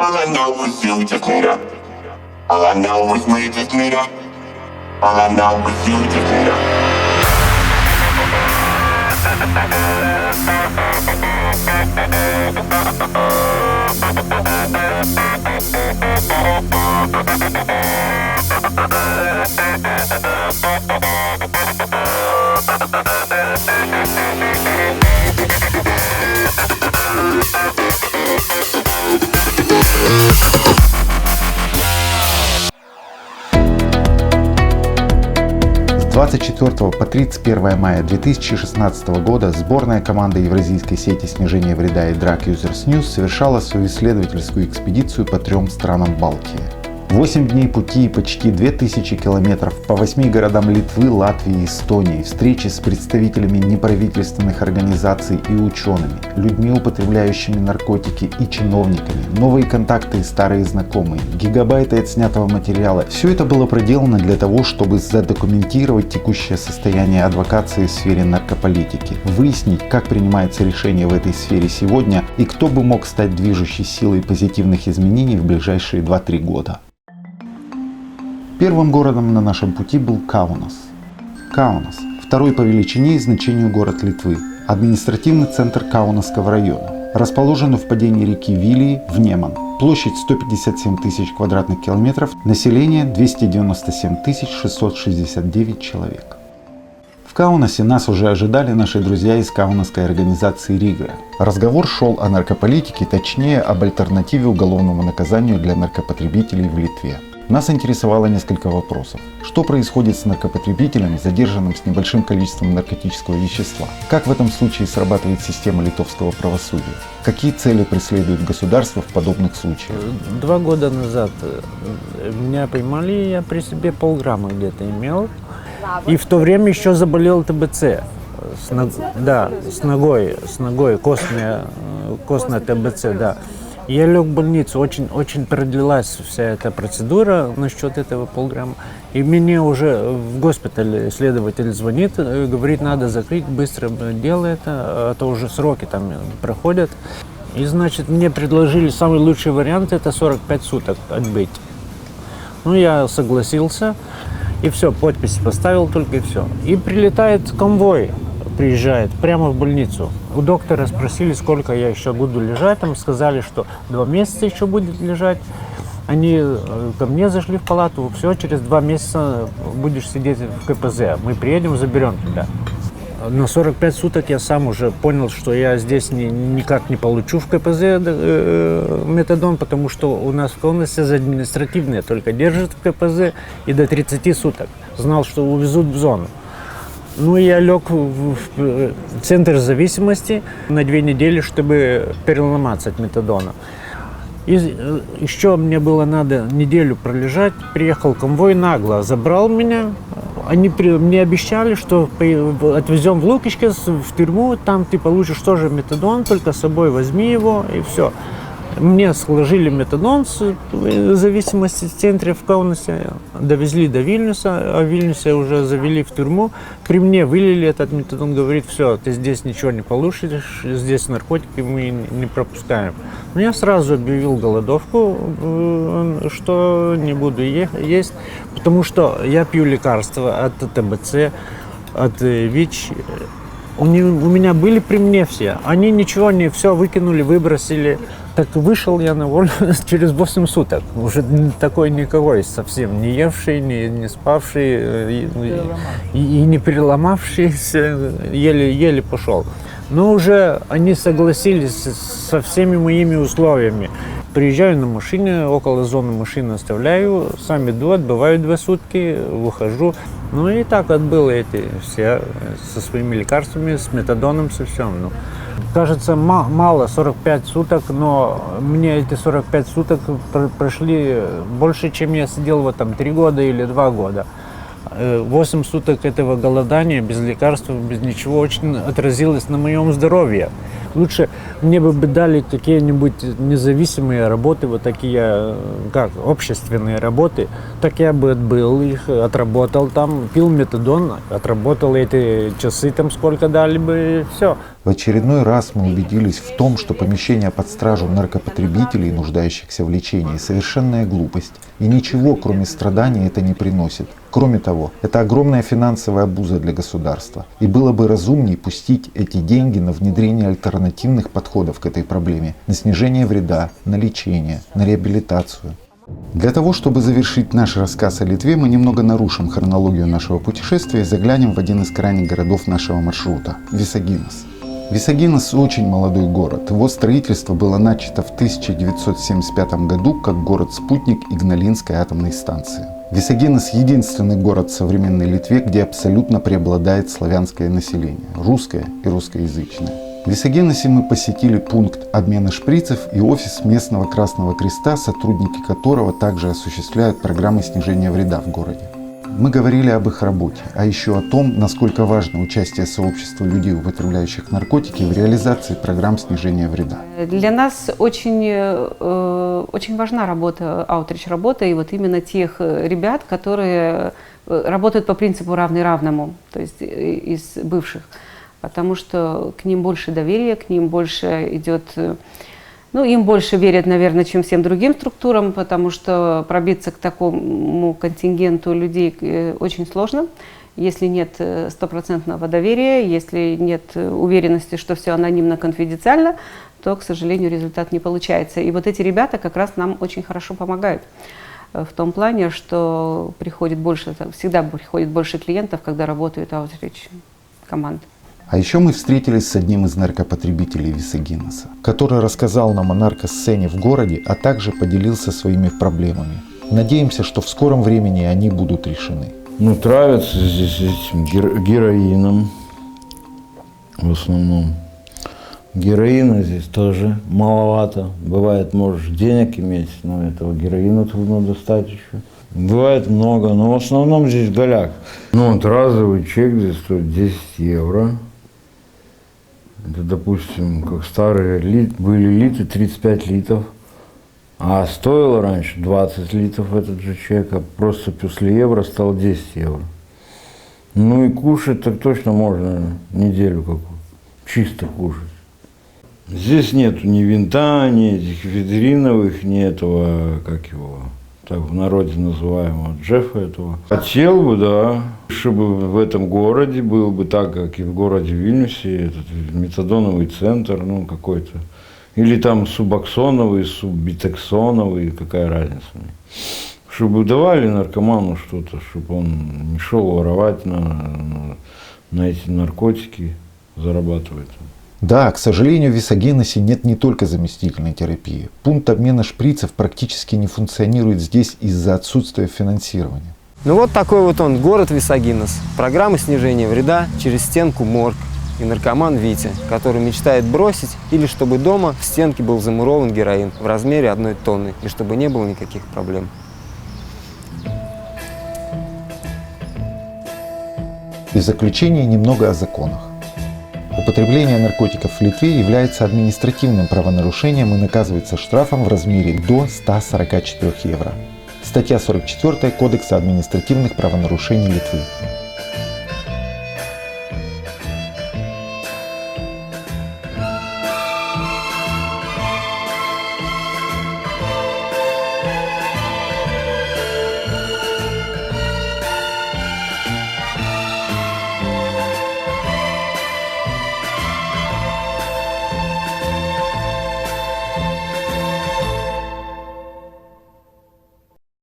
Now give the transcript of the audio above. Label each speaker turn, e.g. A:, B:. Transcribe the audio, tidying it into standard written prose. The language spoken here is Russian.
A: All I know is you just need her. All I know is we just need her. All I know is you just need her.
B: С 24 по 31 мая 2016 года сборная команда Евразийской сети снижения вреда и драк Users News совершала свою исследовательскую экспедицию по 3 странам Балтии. 8 дней пути и почти 2000 километров по 8 городам Литвы, Латвии и Эстонии, встречи с представителями неправительственных организаций и учеными, людьми, употребляющими наркотики и чиновниками, новые контакты и старые знакомые, гигабайты отснятого материала. Все это было проделано для того, чтобы задокументировать текущее состояние адвокации в сфере наркополитики, выяснить, как принимается решение в этой сфере сегодня и кто бы мог стать движущей силой позитивных изменений в ближайшие 2-3 года. Первым городом на нашем пути был Каунас. Каунас – второй по величине и значению город Литвы, административный центр Каунасского района. Расположен у впадения реки Вилии в Неман. Площадь 157 тысяч квадратных километров, население 297 669 человек. В Каунасе нас уже ожидали наши друзья из каунасской организации Рига. Разговор шел о наркополитике, точнее об альтернативе уголовному наказанию для наркопотребителей в Литве. Нас интересовало несколько вопросов. Что происходит с наркопотребителем, задержанным с небольшим количеством наркотического вещества? Как в этом случае срабатывает система литовского правосудия? Какие цели преследует государство в подобных случаях?
C: 2 года назад меня поймали, я при себе полграмма где-то имел. И в то время еще заболел ТБЦ. С ногой, костная ТБЦ, да. Я лег в больницу, очень продлилась вся эта процедура насчет этого полграмма. И мне уже в госпитале следователь звонит, говорит, надо закрыть, быстро дело это, а то уже сроки там проходят. И, значит, мне предложили самый лучший вариант, это 45 суток отбыть. Ну, я согласился, и все, подпись поставил только и все. И прилетает конвой. Приезжает прямо в больницу. У доктора спросили, сколько я еще буду лежать. Там сказали, что 2 месяца еще будет лежать. Они ко мне зашли в палату. Все, через 2 месяца будешь сидеть в КПЗ. Мы приедем, заберем тебя. На 45 суток я сам уже понял, что я здесь никак не получу в КПЗ метадон, потому что у нас в Каунасе за административные только держат в КПЗ и до 30 суток. Знал, что увезут в зону. Ну, я лег в центр зависимости на 2 недели, чтобы переломаться от метадона. И еще мне было надо неделю пролежать. Приехал конвой нагло, забрал меня. Они мне обещали, что отвезем в Лукишкес, в тюрьму, там ты получишь тоже метадон, только с собой возьми его, и все. Мне сложили метадон в зависимости в центре в Каунасе, довезли до Вильнюса, а в Вильнюсе уже завели в тюрьму. При мне вылили этот метадон, говорит, все, ты здесь ничего не получишь, здесь наркотики мы не пропускаем. Но я сразу объявил голодовку, что не буду есть, потому что я пью лекарства от ТБЦ, от ВИЧ. У меня были при мне все, они ничего не, все выкинули, выбросили. Так вышел я на волю через 8 суток, уже такой никакой, совсем не евший, не спавший и не переломавшийся, еле пошел. Но уже они согласились со всеми моими условиями. Приезжаю на машине, около зоны машины оставляю, сам иду, отбываю 2 сутки, выхожу. Ну и так отбыл эти все со своими лекарствами, с метадоном, со всем. Ну, кажется, мало 45 суток, но мне эти 45 суток прошли больше, чем я сидел вот там 3 года или 2 года. 8 суток этого голодания без лекарств, без ничего очень отразилось на моем здоровье. Лучше мне бы дали какие-нибудь независимые работы, вот такие, как общественные работы, так я бы отбыл их, отработал там, пил метадон, отработал эти часы там сколько дали бы, все.
B: В очередной раз мы убедились в том, что помещение под стражу наркопотребителей, нуждающихся в лечении, совершенная глупость. И ничего, кроме страданий, это не приносит. Кроме того, это огромная финансовая обуза для государства. И было бы разумнее пустить эти деньги на внедрение альтернативных подходов к этой проблеме, на снижение вреда, на лечение, на реабилитацию. Для того, чтобы завершить наш рассказ о Литве, мы немного нарушим хронологию нашего путешествия и заглянем в один из крайних городов нашего маршрута – Висагинас. Висагинас – очень молодой город. Его строительство было начато в 1975 году как город-спутник Игналинской атомной станции. Висагинас – единственный город в современной Литве, где абсолютно преобладает славянское население – русское и русскоязычное. В Висагинасе мы посетили пункт обмена шприцев и офис местного Красного Креста, сотрудники которого также осуществляют программы снижения вреда в городе. Мы говорили об их работе, а еще о том, насколько важно участие сообщества людей, употребляющих наркотики, в реализации программ снижения вреда.
D: Для нас очень важна работа, аутрич-работа, и вот именно тех ребят, которые работают по принципу равный равному, то есть из бывших, потому что к ним больше доверия, к ним больше идет... Ну, им больше верят, наверное, чем всем другим структурам, потому что пробиться к такому контингенту людей очень сложно, если нет стопроцентного доверия, если нет уверенности, что все анонимно, конфиденциально, то, к сожалению, результат не получается. И вот эти ребята как раз нам очень хорошо помогают в том плане, что всегда приходит больше клиентов, когда работают аутрич команды.
B: А еще мы встретились с одним из наркопотребителей Висагинаса, который рассказал нам о наркосцене в городе, а также поделился своими проблемами. Надеемся, что в скором времени они будут решены.
E: Ну, травятся здесь этим героином в основном. Героина здесь тоже маловато. Бывает, можешь денег иметь, но этого героина трудно достать еще. Бывает много, но в основном здесь голяк. Ну, вот разовый чек здесь стоит 10 евро. Это, допустим, как старые были литы, 35 литров. А стоило раньше 20 литров этот же чек, а просто после евро стал 10 евро. Ну и кушать так точно можно неделю какую. Чисто кушать. Здесь нету ни винта, ни этих ведриновых, ни этого, как его, так в народе называемого, Джеффа этого. Хотел бы, да, чтобы в этом городе был бы так, как и в городе Вильнюсе, этот метадоновый центр, ну какой-то. Или там субоксоновый, суббитексоновый, какая разница. Чтобы давали наркоману что-то, чтобы он не шел воровать на эти наркотики, зарабатывать.
B: Да, к сожалению, в Висагинасе нет не только заместительной терапии. Пункт обмена шприцев практически не функционирует здесь из-за отсутствия финансирования.
F: Ну вот такой вот он, город Висагинас. Программа снижения вреда через стенку морг. И наркоман Витя, который мечтает бросить, или чтобы дома в стенке был замурован героин в размере 1 тонны, и чтобы не было никаких проблем.
B: И в заключение немного о законах. Употребление наркотиков в Литве является административным правонарушением и наказывается штрафом в размере до 144 евро. Статья 44 Кодекса административных правонарушений Литвы.